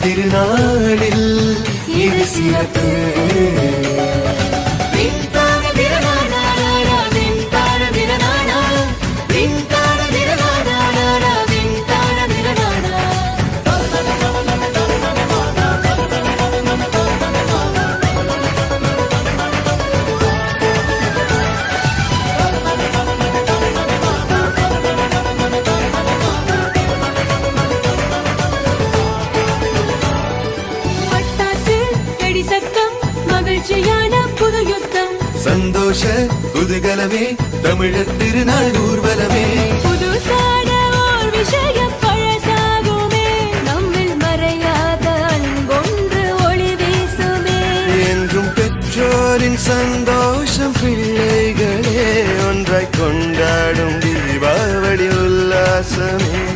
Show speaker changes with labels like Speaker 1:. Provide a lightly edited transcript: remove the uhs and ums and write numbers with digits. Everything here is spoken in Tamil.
Speaker 1: திருநாளில் இது சிறப்பு. சந்தோஷ குதூகலமே தமிழர் திருநாள் ஊர்வலமே.
Speaker 2: புதுசான ஓர் விஷயம் பழசாகுமே, நம்மில் மறையாத அன்பொன்று ஒளி வீசுமே.
Speaker 1: என்றும் பெற்றோரின் சந்தோஷம்